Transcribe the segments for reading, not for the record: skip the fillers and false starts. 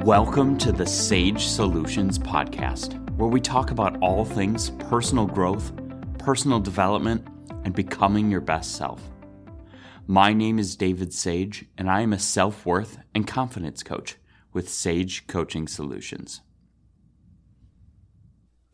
Welcome to the Sage Solutions podcast, where we talk about all things personal growth, personal development, and becoming your best self. My name is David Sage, and I am a self-worth and confidence coach with Sage Coaching Solutions.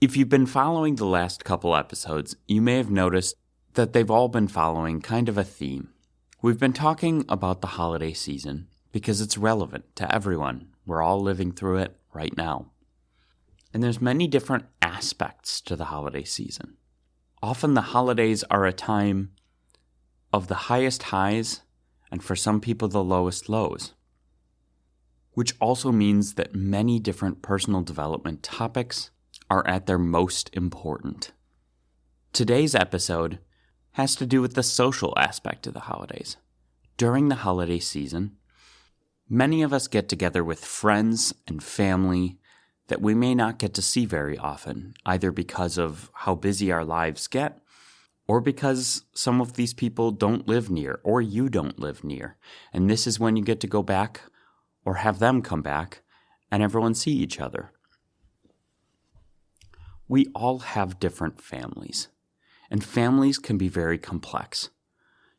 If you've been following the last couple episodes, you may have noticed that they've all been following kind of a theme. We've been talking about the holiday season because it's relevant to everyone. We're all living through it right now. And there's many different aspects to the holiday season. Often the holidays are a time of the highest highs and for some people the lowest lows, which also means that many different personal development topics are at their most important. Today's episode has to do with the social aspect of the holidays. During the holiday season, many of us get together with friends and family that we may not get to see very often, either because of how busy our lives get, or because some of these people don't live near, or you don't live near. And this is when you get to go back, or have them come back, and everyone see each other. We all have different families, and families can be very complex.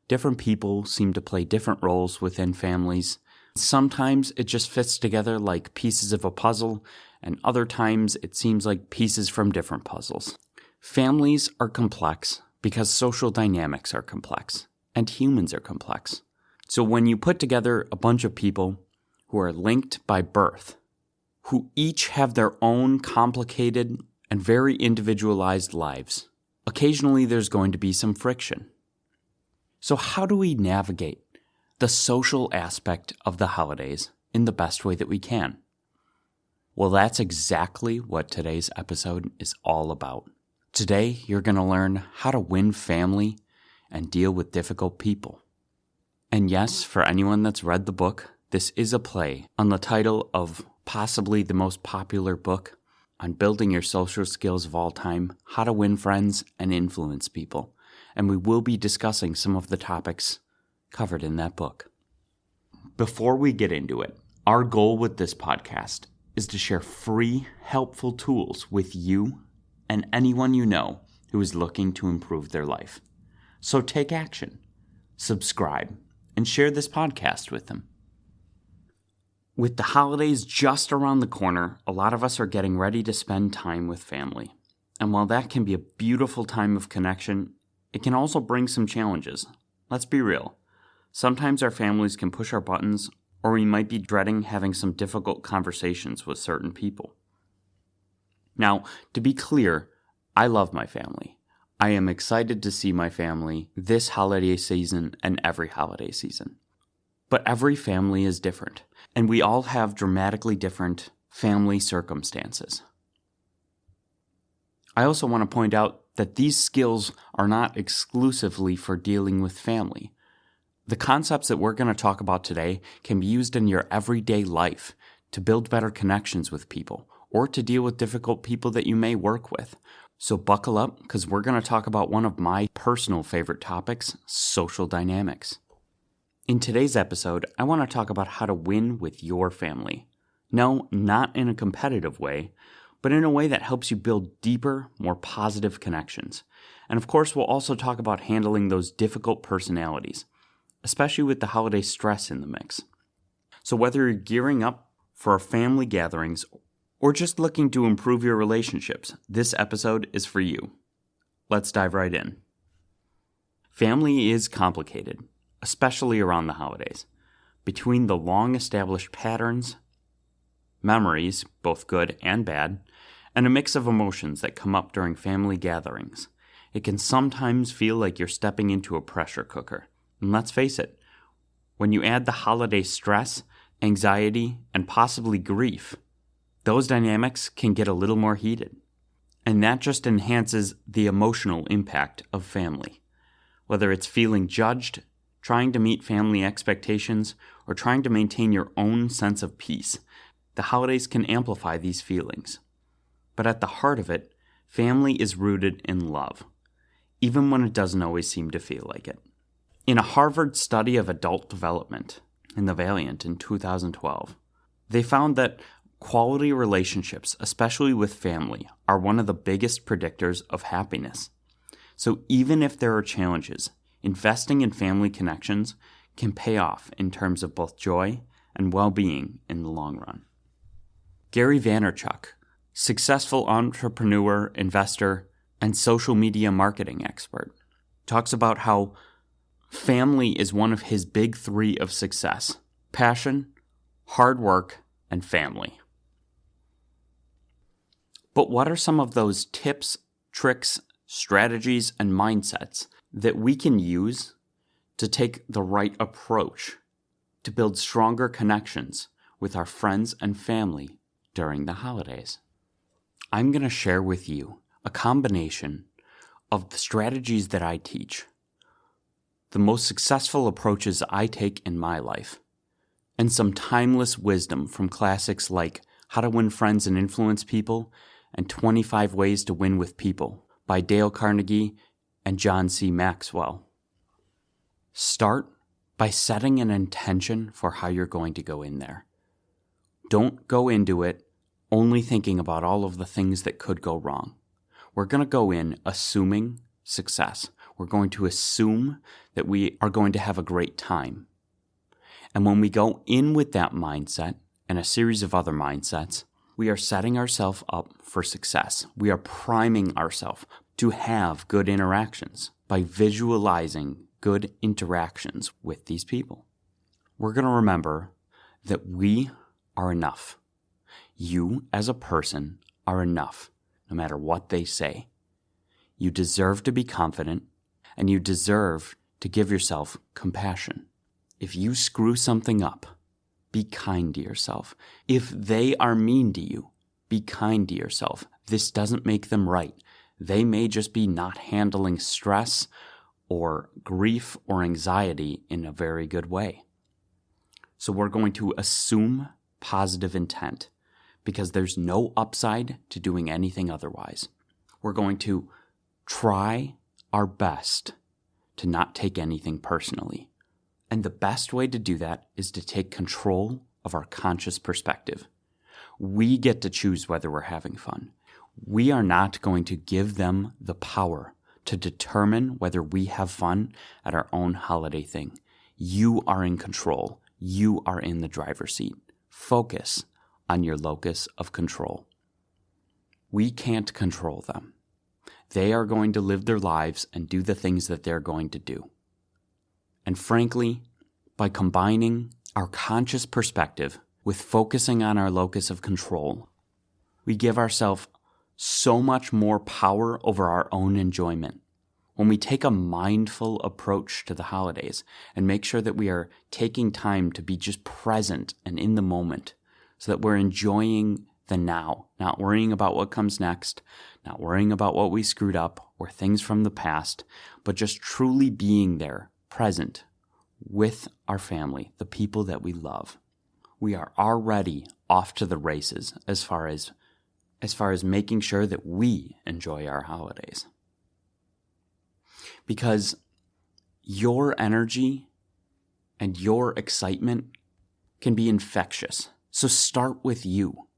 Different people seem to play different roles within families. Sometimes it just fits together like pieces of a puzzle, and other times it seems like pieces from different puzzles. Families are complex because social dynamics are complex, and humans are complex. So when you put together a bunch of people who are linked by birth, who each have their own complicated and very individualized lives, occasionally there's going to be some friction. So how do we navigate the social aspect of the holidays in the best way that we can? Well, that's exactly what today's episode is all about. Today, you're going to learn how to win family and deal with difficult people. And yes, for anyone that's read the book, this is a play on the title of possibly the most popular book on building your social skills of all time, How to Win Friends and Influence People. And we will be discussing some of the topics covered in that book. Before we get into it, our goal with this podcast is to share free, helpful tools with you and anyone you know who is looking to improve their life. So take action, subscribe, and share this podcast with them. With the holidays just around the corner, a lot of us are getting ready to spend time with family. And while that can be a beautiful time of connection, it can also bring some challenges. Let's be real. Sometimes our families can push our buttons, or we might be dreading having some difficult conversations with certain people. Now, to be clear, I love my family. I am excited to see my family this holiday season and every holiday season. But every family is different, and we all have dramatically different family circumstances. I also want to point out that these skills are not exclusively for dealing with family. The concepts that we're going to talk about today can be used in your everyday life to build better connections with people or to deal with difficult people that you may work with. So buckle up, because we're going to talk about one of my personal favorite topics, social dynamics. In today's episode, I want to talk about how to win with your family. No, not in a competitive way, but in a way that helps you build deeper, more positive connections. And of course, we'll also talk about handling those difficult personalities, especially with the holiday stress in the mix. So whether you're gearing up for family gatherings or just looking to improve your relationships, this episode is for you. Let's dive right in. Family is complicated, especially around the holidays. Between the long-established patterns, memories, both good and bad, and a mix of emotions that come up during family gatherings, it can sometimes feel like you're stepping into a pressure cooker. And let's face it, when you add the holiday stress, anxiety, and possibly grief, those dynamics can get a little more heated. And that just enhances the emotional impact of family. Whether it's feeling judged, trying to meet family expectations, or trying to maintain your own sense of peace, the holidays can amplify these feelings. But at the heart of it, family is rooted in love, even when it doesn't always seem to feel like it. In a Harvard study of adult development in the Valiant in 2012, they found that Quality relationships, especially with family, are one of the biggest predictors of happiness. So even if there are challenges, investing in family connections can pay off in terms of both joy and well-being in the long run. Gary Vaynerchuk, successful entrepreneur, investor, and social media marketing expert, talks about how family is one of his big three of success: passion, hard work, and family. But what are some of those tips, tricks, strategies, and mindsets that we can use to take the right approach to build stronger connections with our friends and family during the holidays? I'm going to share with you a combination of the strategies that I teach, the most successful approaches I take in my life, and some timeless wisdom from classics like How to Win Friends and Influence People and 25 Ways to Win with People by Dale Carnegie and John C. Maxwell. Start by setting an intention for how you're going to go in there. Don't go into it only thinking about all of the things that could go wrong. We're going to go in assuming success. We're going to assume that we are going to have a great time. And when we go in with that mindset and a series of other mindsets, we are setting ourselves up for success. We are priming ourselves to have good interactions by visualizing good interactions with these people. We're going to remember that we are enough. You, as a person, are enough, no matter what they say. You deserve to be confident, and you deserve to give yourself compassion. If you screw something up, be kind to yourself. If they are mean to you, be kind to yourself. This doesn't make them right. They may just be not handling stress or grief or anxiety in a very good way. So we're going to assume positive intent because there's no upside to doing anything otherwise. We're going to try our best to not take anything personally. And the best way to do that is to take control of our conscious perspective. We get to choose whether we're having fun. We are not going to give them the power to determine whether we have fun at our own holiday thing. You are in control. You are in the driver's seat. Focus on your locus of control. We can't control them. They are going to live their lives and do the things that they're going to do. And frankly, by combining our conscious perspective with focusing on our locus of control, we give ourselves so much more power over our own enjoyment. When we take a mindful approach to the holidays and make sure that we are taking time to be just present and in the moment so that we're enjoying the now, not worrying about what comes next, not worrying about what we screwed up or things from the past, but just truly being there, present with our family, the people that we love. We are already off to the races as far as making sure that we enjoy our holidays. Because your energy and your excitement can be infectious. So start with you.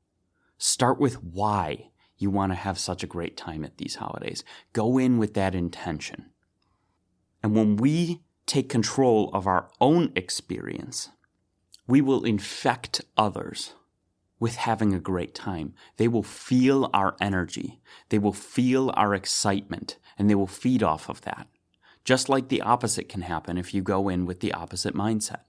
Start with why you want to have such a great time at these holidays. Go in with that intention. And when we take control of our own experience, we will infect others with having a great time. They will feel our energy. They will feel our excitement, and they will feed off of that. Just like the opposite can happen if you go in with the opposite mindset.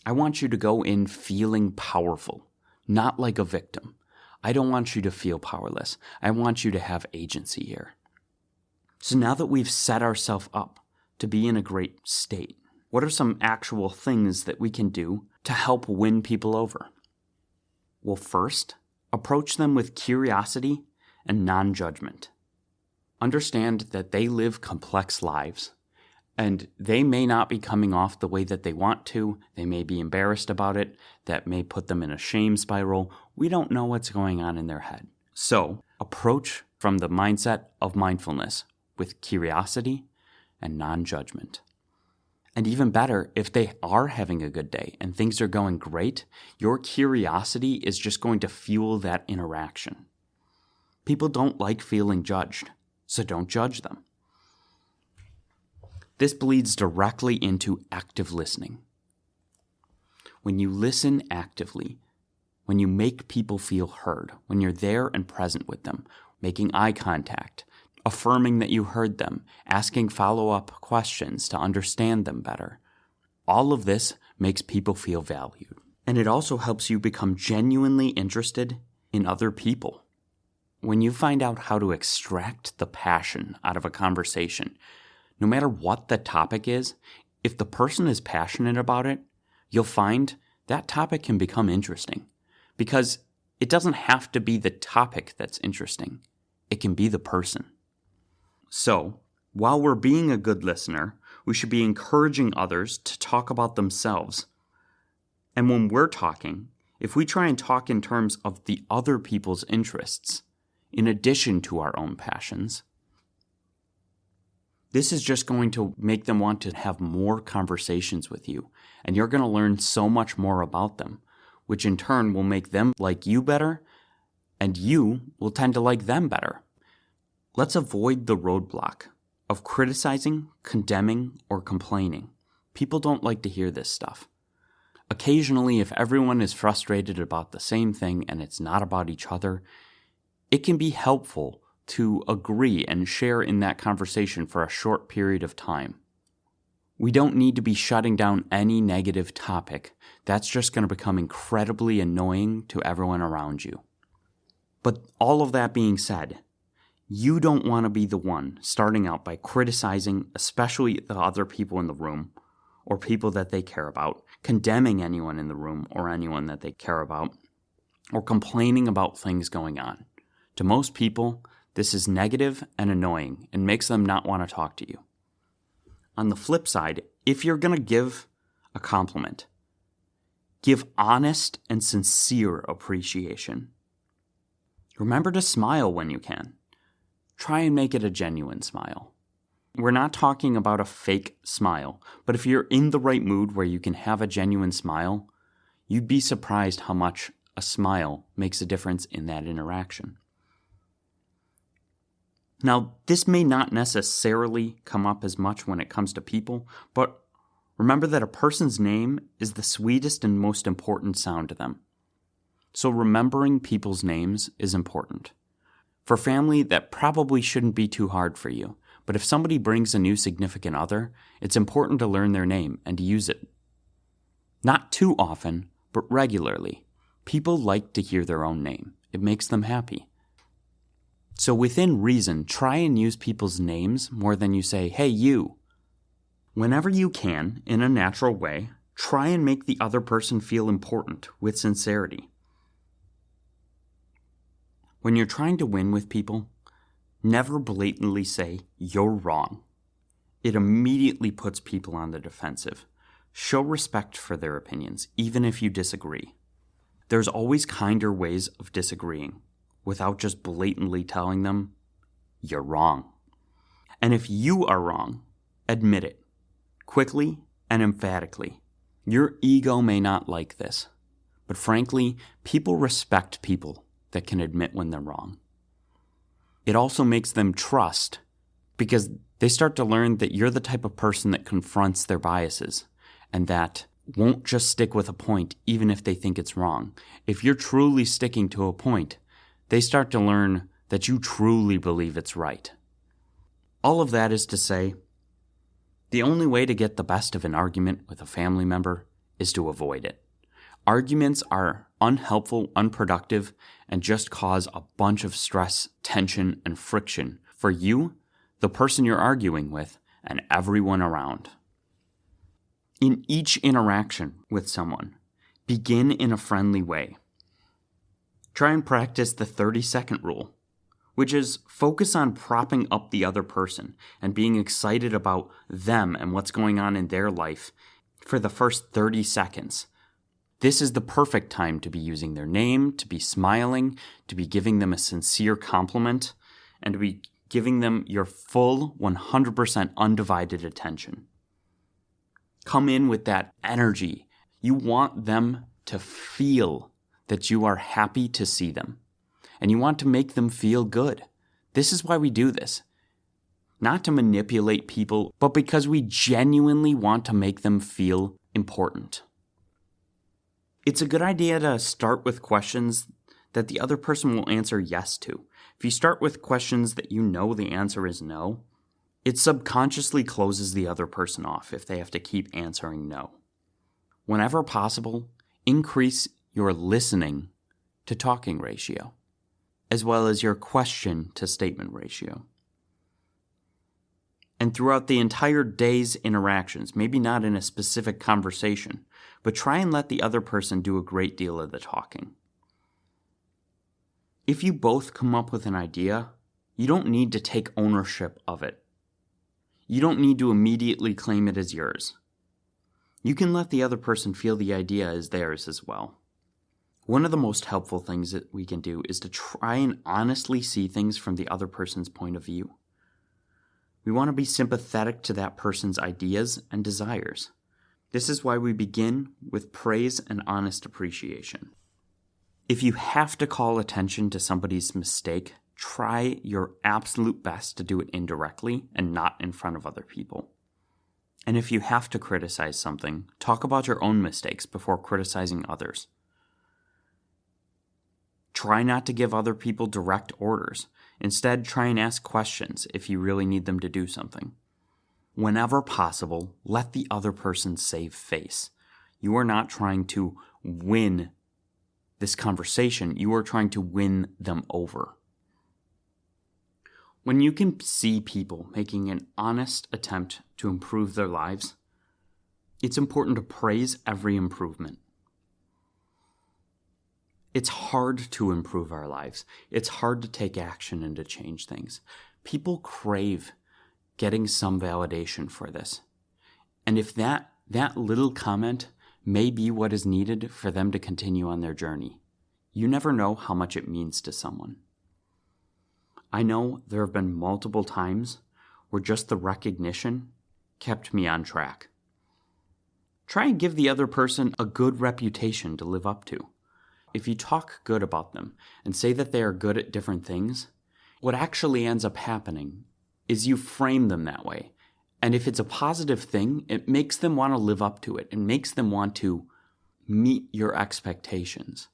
I want you to go in feeling powerful, not like a victim. I don't want you to feel powerless. I want you to have agency here. So now that we've set ourselves up to be in a great state, what are some actual things that we can do to help win people over? Well, first, approach them with curiosity and non-judgment. Understand that they live complex lives, and they may not be coming off the way that they want to. They may be embarrassed about it. That may put them in a shame spiral. We don't know what's going on in their head. So, approach from the mindset of mindfulness with curiosity and non-judgment. And even better, if they are having a good day and things are going great, your curiosity is just going to fuel that interaction. People don't like feeling judged, so don't judge them. This bleeds directly into active listening. When you listen actively, when you make people feel heard, when you're there and present with them, making eye contact, affirming that you heard them, asking follow-up questions to understand them better, all of this makes people feel valued. And it also helps you become genuinely interested in other people. When you find out how to extract the passion out of a conversation, no matter what the topic is, if the person is passionate about it, you'll find that topic can become interesting. Because it doesn't have to be the topic that's interesting. It can be the person. So, while we're being a good listener, we should be encouraging others to talk about themselves. And when we're talking, if we try and talk in terms of the other people's interests, in addition to our own passions, this is just going to make them want to have more conversations with you, and you're going to learn so much more about them, which in turn will make them like you better, and you will tend to like them better. Let's avoid the roadblock of criticizing, condemning, or complaining. People don't like to hear this stuff. Occasionally, if everyone is frustrated about the same thing and it's not about each other, it can be helpful to agree and share in that conversation for a short period of time. We don't need to be shutting down any negative topic. That's just going to become incredibly annoying to everyone around you. But all of that being said, you don't want to be the one starting out by criticizing, especially the other people in the room or people that they care about, condemning anyone in the room or anyone that they care about, or complaining about things going on. To most people, this is negative and annoying and makes them not want to talk to you. On the flip side, if you're going to give a compliment, give honest and sincere appreciation. Remember to smile when you can. Try and make it a genuine smile. We're not talking about a fake smile, but if you're in the right mood where you can have a genuine smile, you'd be surprised how much a smile makes a difference in that interaction. Now, this may not necessarily come up as much when it comes to people, but remember that a person's name is the sweetest and most important sound to them. So remembering people's names is important. For family, that probably shouldn't be too hard for you, but if somebody brings a new significant other, it's important to learn their name and to use it. Not too often, but regularly. People like to hear their own name. It makes them happy. So within reason, try and use people's names more than you say, "Hey, you." Whenever you can, in a natural way, try and make the other person feel important with sincerity. When you're trying to win with people, never blatantly say, "You're wrong." It immediately puts people on the defensive. Show respect for their opinions, even if you disagree. There's always kinder ways of disagreeing, without just blatantly telling them, "You're wrong." And if you are wrong, admit it, quickly and emphatically. Your ego may not like this, but frankly, people respect people that can admit when they're wrong. It also makes them trust, because they start to learn that you're the type of person that confronts their biases, and that won't just stick with a point even if they think it's wrong. If you're truly sticking to a point, they start to learn that you truly believe it's right. All of that is to say, the only way to get the best of an argument with a family member is to avoid it. Arguments are unhelpful, unproductive, and just cause a bunch of stress, tension, and friction for you, the person you're arguing with, and everyone around. In each interaction with someone, begin in a friendly way. Try and practice the 30-second rule, which is focus on propping up the other person and being excited about them and what's going on in their life for the first 30 seconds. This is the perfect time to be using their name, to be smiling, to be giving them a sincere compliment, and to be giving them your full 100% undivided attention. Come in with that energy. You want them to feel that you are happy to see them. And you want to make them feel good. This is why we do this. Not to manipulate people, but because we genuinely want to make them feel important. It's a good idea to start with questions that the other person will answer yes to. If you start with questions that you know the answer is no, it subconsciously closes the other person off if they have to keep answering no. Whenever possible, increase your listening to talking ratio, as well as your question to statement ratio. And throughout the entire day's interactions, maybe not in a specific conversation, but try and let the other person do a great deal of the talking. If you both come up with an idea, you don't need to take ownership of it. You don't need to immediately claim it as yours. You can let the other person feel the idea is theirs as well. One of the most helpful things that we can do is to try and honestly see things from the other person's point of view. We want to be sympathetic to that person's ideas and desires. This is why we begin with praise and honest appreciation. If you have to call attention to somebody's mistake, try your absolute best to do it indirectly and not in front of other people. And if you have to criticize something, talk about your own mistakes before criticizing others. Try not to give other people direct orders. Instead, try and ask questions if you really need them to do something. Whenever possible, let the other person save face. You are not trying to win this conversation. You are trying to win them over. When you can see people making an honest attempt to improve their lives, it's important to praise every improvement. It's hard to improve our lives. It's hard to take action and to change things. People crave getting some validation for this. And if that little comment may be what is needed for them to continue on their journey, you never know how much it means to someone. I know there have been multiple times where just the recognition kept me on track. Try and give the other person a good reputation to live up to. If you talk good about them and say that they are good at different things, what actually ends up happening is you frame them that way. And if it's a positive thing, it makes them want to live up to it. It makes them want to meet your expectations.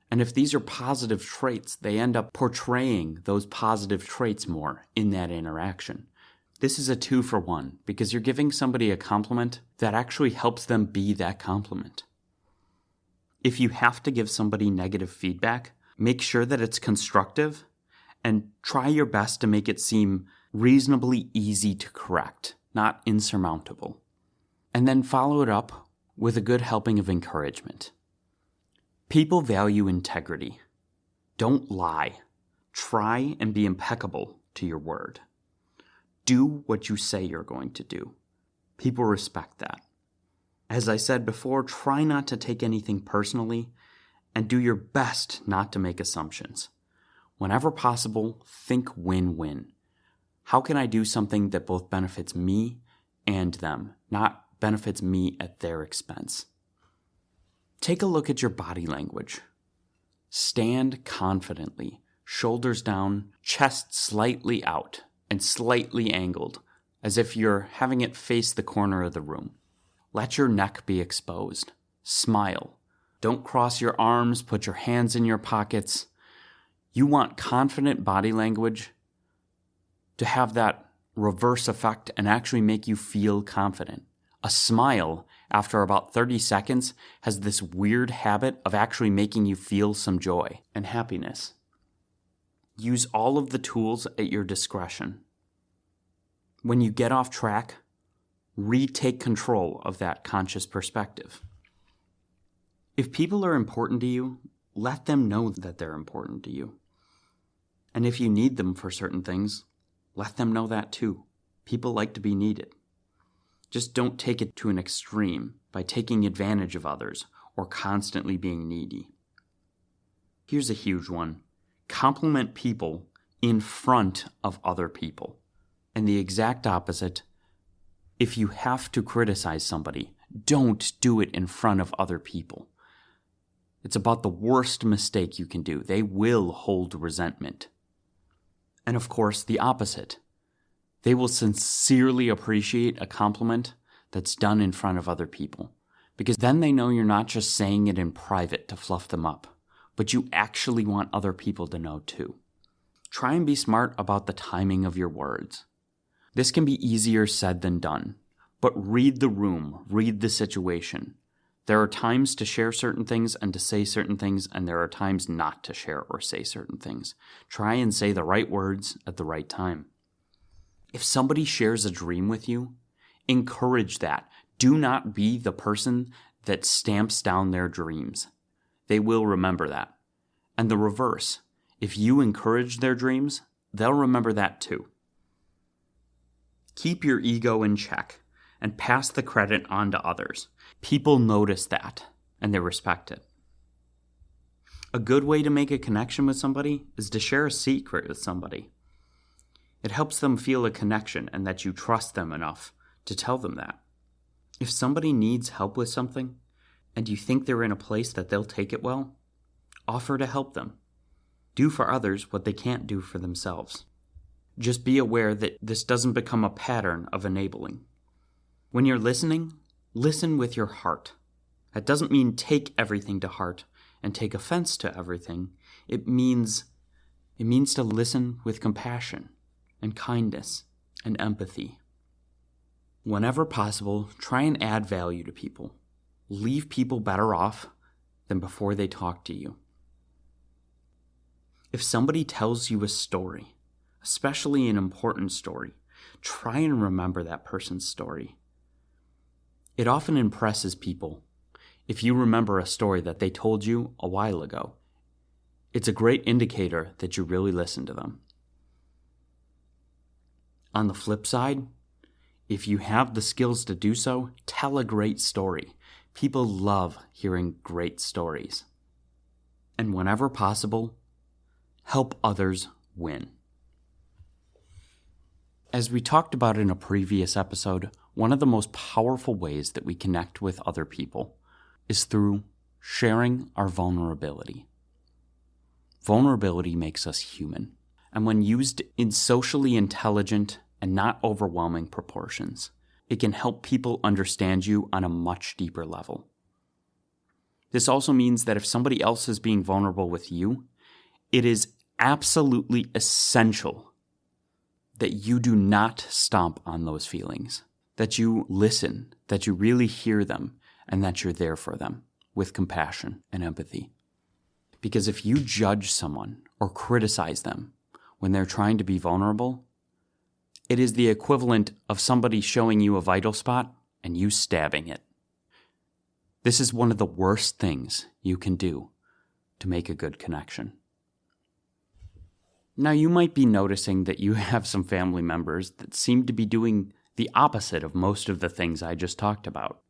And if these are positive traits, they end up portraying those positive traits more in that interaction. This is a 2-for-1 because you're giving somebody a compliment that actually helps them be that compliment. If you have to give somebody negative feedback, make sure that it's constructive and try your best to make it seem reasonably easy to correct, not insurmountable. And then follow it up with a good helping of encouragement. People value integrity. Don't lie. Try and be impeccable to your word. Do what you say you're going to do. People respect that. As I said before, try not to take anything personally and do your best not to make assumptions. Whenever possible, think win-win. How can I do something that both benefits me and them, not benefits me at their expense? Take a look at your body language. Stand confidently, shoulders down, chest slightly out and slightly angled, as if you're having it face the corner of the room. Let your neck be exposed. Smile. Don't cross your arms, put your hands in your pockets. You want confident body language to have that reverse effect and actually make you feel confident. A smile, after about 30 seconds, has this weird habit of actually making you feel some joy and happiness. Use all of the tools at your discretion. When you get off track, retake control of that conscious perspective. If people are important to you, let them know that they're important to you. And if you need them for certain things, let them know that too. People like to be needed. Just don't take it to an extreme by taking advantage of others or constantly being needy. Here's a huge one. Compliment people in front of other people. And the exact opposite If you have to criticize somebody, don't do it in front of other people. It's about the worst mistake you can do. They will hold resentment. And of course, the opposite. They will sincerely appreciate a compliment that's done in front of other people, because then they know you're not just saying it in private to fluff them up, but you actually want other people to know too. Try and be smart about the timing of your words. This can be easier said than done, but read the room, read the situation. There are times to share certain things and to say certain things, and there are times not to share or say certain things. Try and say the right words at the right time. If somebody shares a dream with you, encourage that. Do not be the person that stamps down their dreams. They will remember that. And the reverse. If you encourage their dreams, they'll remember that too. Keep your ego in check and pass the credit on to others. People notice that and they respect it. A good way to make a connection with somebody is to share a secret with somebody. It helps them feel a connection and that you trust them enough to tell them that. If somebody needs help with something and you think they're in a place that they'll take it well, offer to help them. Do for others what they can't do for themselves. Just be aware that this doesn't become a pattern of enabling. When you're listening, listen with your heart. That doesn't mean take everything to heart and take offense to everything. It means to listen with compassion and kindness and empathy. Whenever possible, try and add value to people. Leave people better off than before they talk to you. If somebody tells you a story, especially an important story, try and remember that person's story. It often impresses people if you remember a story that they told you a while ago. It's a great indicator that you really listened to them. On the flip side, if you have the skills to do so, tell a great story. People love hearing great stories. And whenever possible, help others win. As we talked about in a previous episode, one of the most powerful ways that we connect with other people is through sharing our vulnerability. Vulnerability makes us human, and when used in socially intelligent and not overwhelming proportions, it can help people understand you on a much deeper level. This also means that if somebody else is being vulnerable with you, it is absolutely essential that you do not stomp on those feelings, that you listen, that you really hear them, and that you're there for them with compassion and empathy. Because if you judge someone or criticize them when they're trying to be vulnerable, it is the equivalent of somebody showing you a vital spot and you stabbing it. This is one of the worst things you can do to make a good connection. Now, you might be noticing that you have some family members that seem to be doing the opposite of most of the things I just talked about.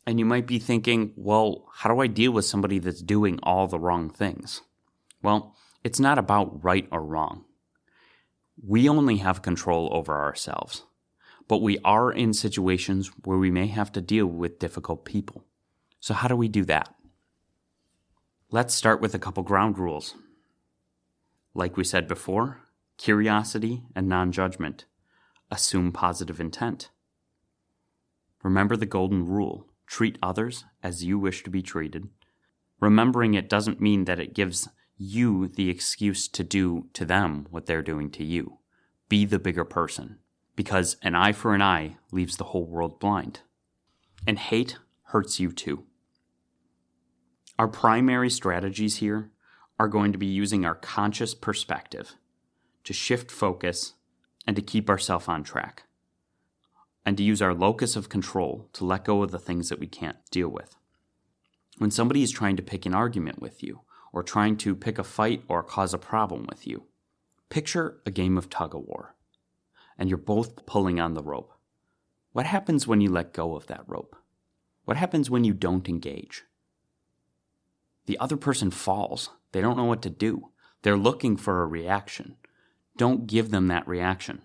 And you might be thinking, well, how do I deal with somebody that's doing all the wrong things? Well, it's not about right or wrong. We only have control over ourselves, but we are in situations where we may have to deal with difficult people. So how do we do that? Let's start with a couple ground rules. Like we said before, curiosity and non-judgment. Assume positive intent. Remember the golden rule. Treat others as you wish to be treated. Remembering it doesn't mean that it gives you the excuse to do to them what they're doing to you. Be the bigger person, because an eye for an eye leaves the whole world blind. And hate hurts you too. Our primary strategies here are going to be using our conscious perspective to shift focus and to keep ourselves on track, and to use our locus of control to let go of the things that we can't deal with. When somebody is trying to pick an argument with you, or trying to pick a fight or cause a problem with you, picture a game of tug-of-war, and you're both pulling on the rope. What happens when you let go of that rope? What happens when you don't engage? The other person falls. They don't know what to do. They're looking for a reaction. Don't give them that reaction.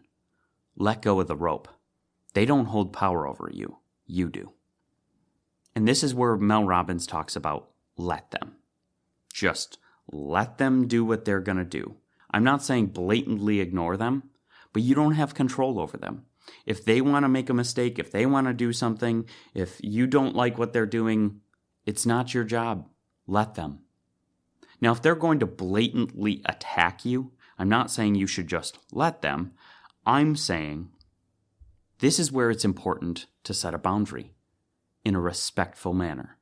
Let go of the rope. They don't hold power over you. You do. And this is where Mel Robbins talks about let them. Just let them do what they're going to do. I'm not saying blatantly ignore them, but you don't have control over them. If they want to make a mistake, if they want to do something, if you don't like what they're doing, it's not your job. Let them. Now, if they're going to blatantly attack you, I'm not saying you should just let them. I'm saying this is where it's important to set a boundary in a respectful manner.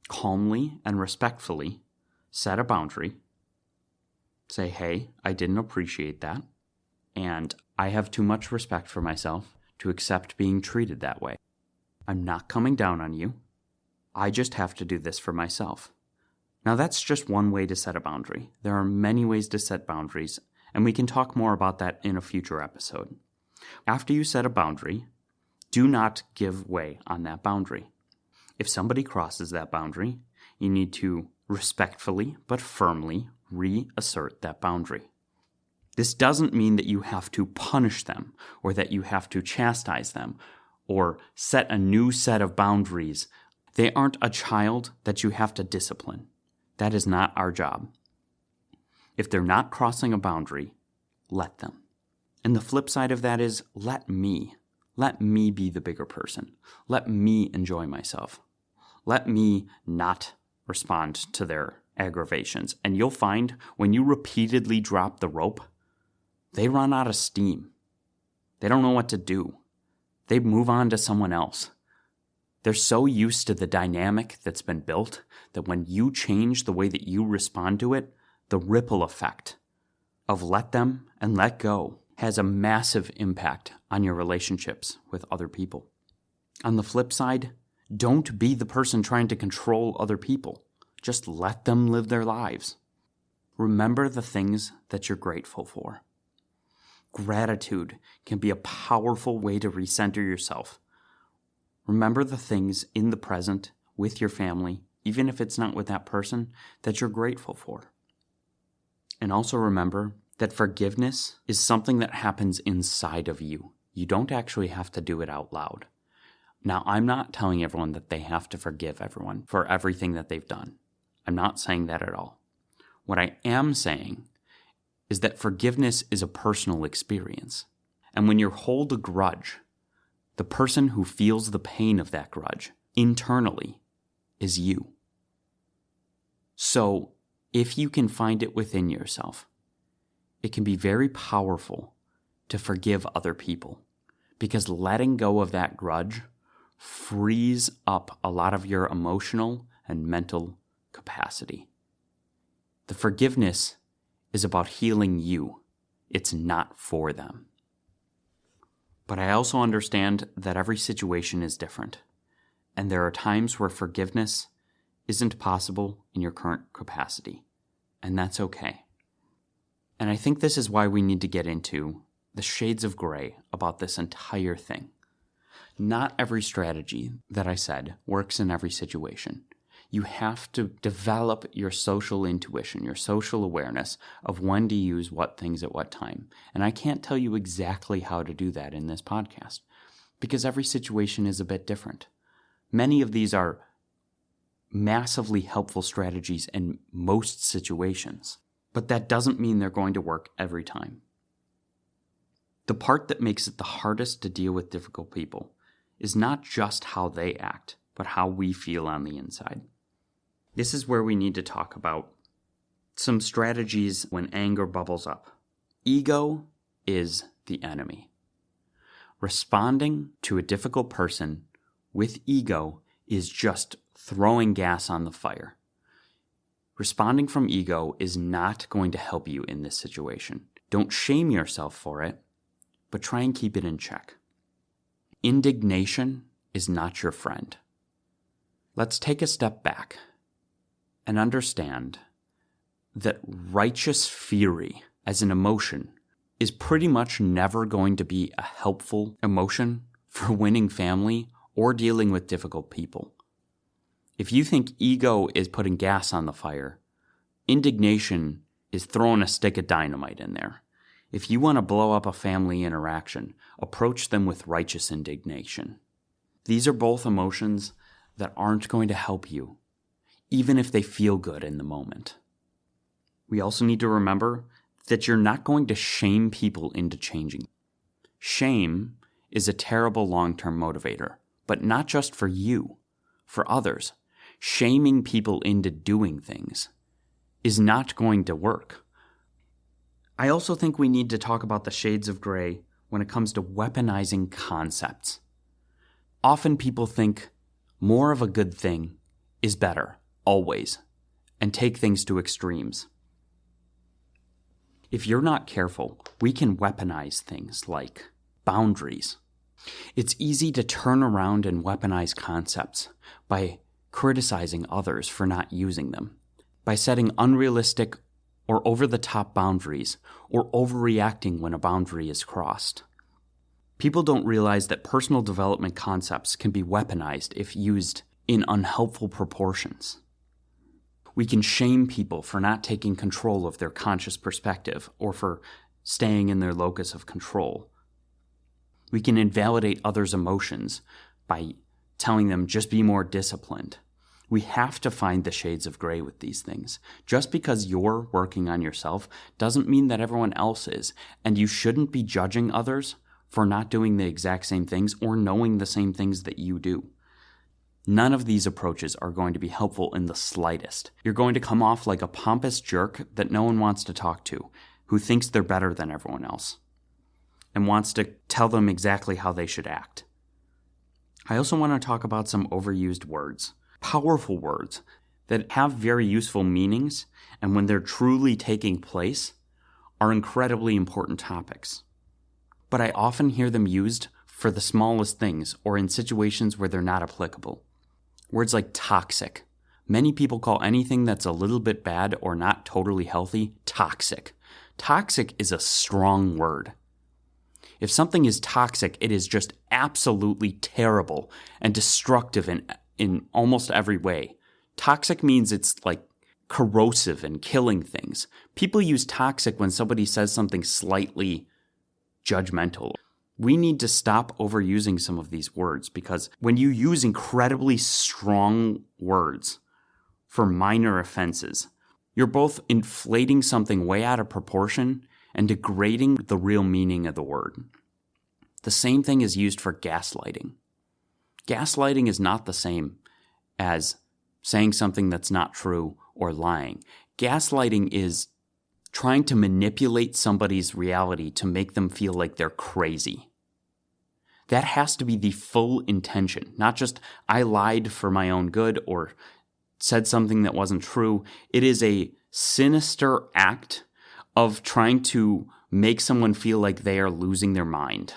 Calmly and respectfully set a boundary. Say, hey, I didn't appreciate that, and I have too much respect for myself to accept being treated that way. I'm not coming down on you. I just have to do this for myself. Now, that's just one way to set a boundary. There are many ways to set boundaries, and we can talk more about that in a future episode. After you set a boundary, do not give way on that boundary. If somebody crosses that boundary, you need to respectfully but firmly reassert that boundary. This doesn't mean that you have to punish them or that you have to chastise them or set a new set of boundaries. They aren't a child that you have to discipline. That is not our job. If they're not crossing a boundary, let them. And the flip side of that is let me. Let me be the bigger person. Let me enjoy myself. Let me not respond to their aggravations. And you'll find when you repeatedly drop the rope, they run out of steam. They don't know what to do. They move on to someone else. They're so used to the dynamic that's been built that when you change the way that you respond to it, the ripple effect of let them and let go has a massive impact on your relationships with other people. On the flip side, don't be the person trying to control other people. Just let them live their lives. Remember the things that you're grateful for. Gratitude can be a powerful way to recenter yourself. Remember the things in the present with your family, even if it's not with that person, that you're grateful for. And also remember that forgiveness is something that happens inside of you. You don't actually have to do it out loud. Now, I'm not telling everyone that they have to forgive everyone for everything that they've done. I'm not saying that at all. What I am saying is that forgiveness is a personal experience. And when you hold a grudge, the person who feels the pain of that grudge internally is you. So, if you can find it within yourself, it can be very powerful to forgive other people, because letting go of that grudge frees up a lot of your emotional and mental capacity. The forgiveness is about healing you. It's not for them. But I also understand that every situation is different, and there are times where forgiveness isn't possible in your current capacity, and that's okay. And I think this is why we need to get into the shades of gray about this entire thing. Not every strategy that I said works in every situation. You have to develop your social intuition, your social awareness of when to use what things at what time. And I can't tell you exactly how to do that in this podcast, because every situation is a bit different. Many of these are massively helpful strategies in most situations, but that doesn't mean they're going to work every time. The part that makes it the hardest to deal with difficult people is not just how they act, but how we feel on the inside. This is where we need to talk about some strategies when anger bubbles up. Ego is the enemy. Responding to a difficult person with ego is just throwing gas on the fire. Responding from ego is not going to help you in this situation. Don't shame yourself for it, but try and keep it in check. Indignation is not your friend. Let's take a step back and understand that righteous fury as an emotion is pretty much never going to be a helpful emotion for winning family or dealing with difficult people. If you think ego is putting gas on the fire, indignation is throwing a stick of dynamite in there. If you want to blow up a family interaction, approach them with righteous indignation. These are both emotions that aren't going to help you, even if they feel good in the moment. We also need to remember that you're not going to shame people into changing. Shame is a terrible long-term motivator, but not just for you, for others. Shaming people into doing things is not going to work. I also think we need to talk about the shades of gray when it comes to weaponizing concepts. Often people think more of a good thing is better, always, and take things to extremes. If you're not careful, we can weaponize things like boundaries. It's easy to turn around and weaponize concepts by criticizing others for not using them, by setting unrealistic or over-the-top boundaries, or overreacting when a boundary is crossed. People don't realize that personal development concepts can be weaponized if used in unhelpful proportions. We can shame people for not taking control of their conscious perspective or for staying in their locus of control. We can invalidate others' emotions by telling them just be more disciplined. We have to find the shades of gray with these things. Just because you're working on yourself doesn't mean that everyone else is, and you shouldn't be judging others for not doing the exact same things or knowing the same things that you do. None of these approaches are going to be helpful in the slightest. You're going to come off like a pompous jerk that no one wants to talk to, who thinks they're better than everyone else, and wants to tell them exactly how they should act. I also want to talk about some overused words, powerful words that have very useful meanings, and when they're truly taking place, are incredibly important topics. But I often hear them used for the smallest things or in situations where they're not applicable. Words like toxic. Many people call anything that's a little bit bad or not totally healthy toxic. Toxic is a strong word. If something is toxic, it is just absolutely terrible and destructive in almost every way. Toxic means it's like corrosive and killing things. People use toxic when somebody says something slightly judgmental. We need to stop overusing some of these words, because when you use incredibly strong words for minor offenses, you're both inflating something way out of proportion and degrading the real meaning of the word. The same thing is used for gaslighting. Gaslighting is not the same as saying something that's not true or lying. Gaslighting is trying to manipulate somebody's reality to make them feel like they're crazy. That has to be the full intention, not just I lied for my own good or said something that wasn't true. It is a sinister act of trying to make someone feel like they are losing their mind.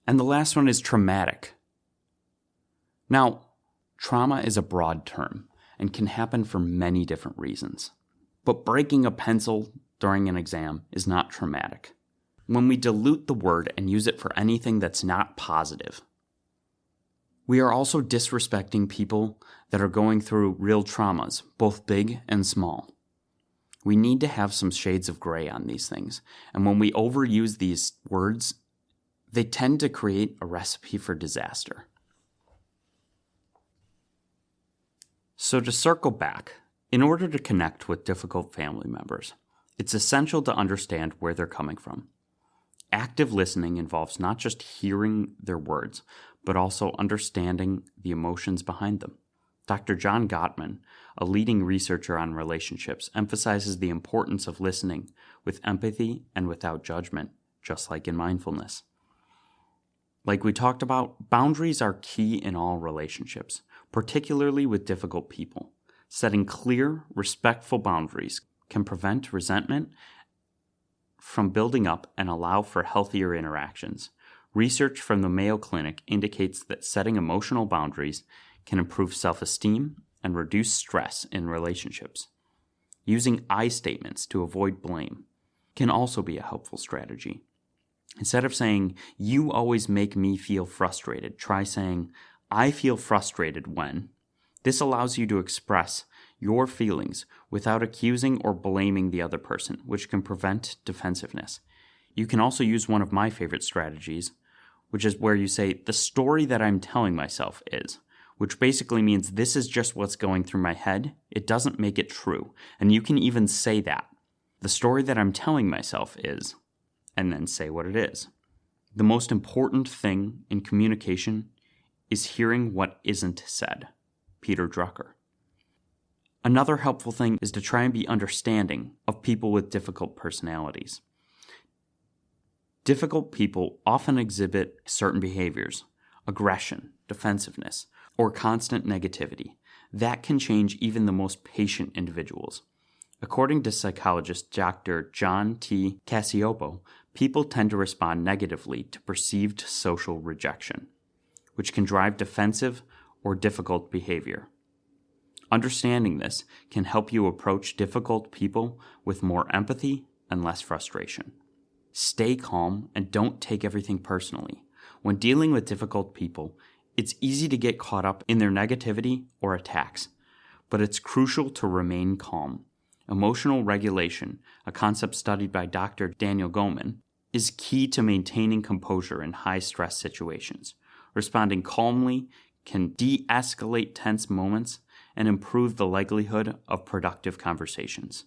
And the last one is traumatic. Now, trauma is a broad term and can happen for many different reasons. But breaking a pencil during an exam is not traumatic. When we dilute the word and use it for anything that's not positive, we are also disrespecting people that are going through real traumas, both big and small. We need to have some shades of gray on these things. And when we overuse these words, they tend to create a recipe for disaster. So to circle back, in order to connect with difficult family members, it's essential to understand where they're coming from. Active listening involves not just hearing their words, but also understanding the emotions behind them. Dr. John Gottman, a leading researcher on relationships, emphasizes the importance of listening with empathy and without judgment, just like in mindfulness. Like we talked about, boundaries are key in all relationships, particularly with difficult people. Setting clear, respectful boundaries can prevent resentment from building up and allow for healthier interactions. Research from the Mayo Clinic indicates that setting emotional boundaries can improve self-esteem and reduce stress in relationships. Using I statements to avoid blame can also be a helpful strategy. Instead of saying, "You always make me feel frustrated," try saying, "I feel frustrated when." This allows you to express your feelings without accusing or blaming the other person, which can prevent defensiveness. You can also use one of my favorite strategies, which is where you say, the story that I'm telling myself is, which basically means this is just what's going through my head. It doesn't make it true. And you can even say that. The story that I'm telling myself is, and then say what it is. The most important thing in communication is hearing what isn't said. Peter Drucker. Another helpful thing is to try and be understanding of people with difficult personalities. Difficult people often exhibit certain behaviors, aggression, defensiveness, or constant negativity. That can change even the most patient individuals. According to psychologist Dr. John T. Cacioppo, people tend to respond negatively to perceived social rejection, which can drive defensive or difficult behavior. Understanding this can help you approach difficult people with more empathy and less frustration. Stay calm and don't take everything personally. When dealing with difficult people, it's easy to get caught up in their negativity or attacks, but it's crucial to remain calm. Emotional regulation, a concept studied by Dr. Daniel Goleman, is key to maintaining composure in high-stress situations. Responding calmly can de-escalate tense moments and improve the likelihood of productive conversations.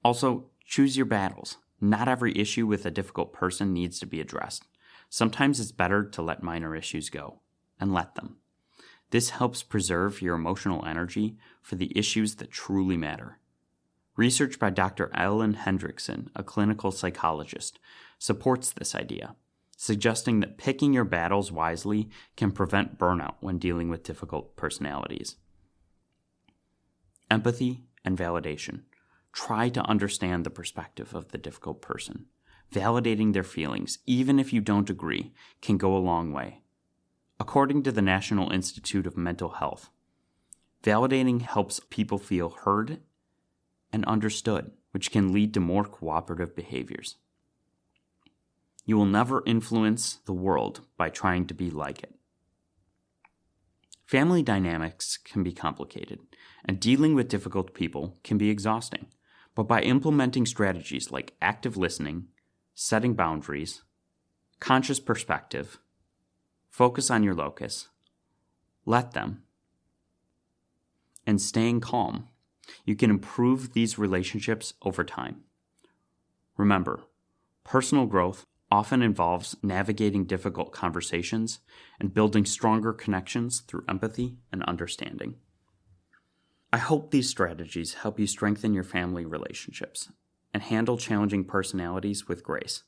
Also, choose your battles. Not every issue with a difficult person needs to be addressed. Sometimes it's better to let minor issues go, and let them. This helps preserve your emotional energy for the issues that truly matter. Research by Dr. Ellen Hendrickson, a clinical psychologist, supports this idea, suggesting that picking your battles wisely can prevent burnout when dealing with difficult personalities. Empathy and validation. Try to understand the perspective of the difficult person. Validating their feelings, even if you don't agree, can go a long way. According to the National Institute of Mental Health, validating helps people feel heard and understood, which can lead to more cooperative behaviors. You will never influence the world by trying to be like it. Family dynamics can be complicated, and dealing with difficult people can be exhausting. But by implementing strategies like active listening, setting boundaries, conscious perspective, focus on your locus, let them, and staying calm, you can improve these relationships over time. Remember, personal growth often involves navigating difficult conversations and building stronger connections through empathy and understanding. I hope these strategies help you strengthen your family relationships and handle challenging personalities with grace.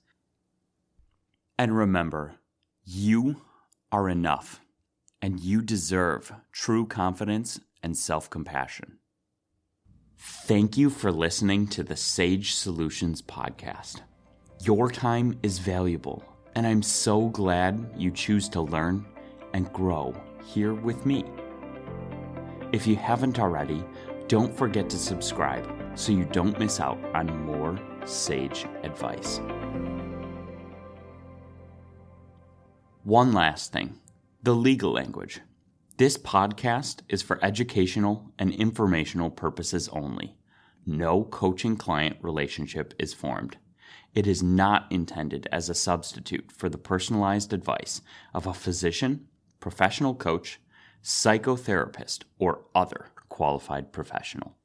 And remember, you are enough, and you deserve true confidence and self-compassion. Thank you for listening to the Sage Solutions podcast. Your time is valuable, and I'm so glad you choose to learn and grow here with me. If you haven't already, don't forget to subscribe so you don't miss out on more sage advice. One last thing, the legal language. This podcast is for educational and informational purposes only. No coaching-client relationship is formed. It is not intended as a substitute for the personalized advice of a physician, professional coach, psychotherapist, or other qualified professional.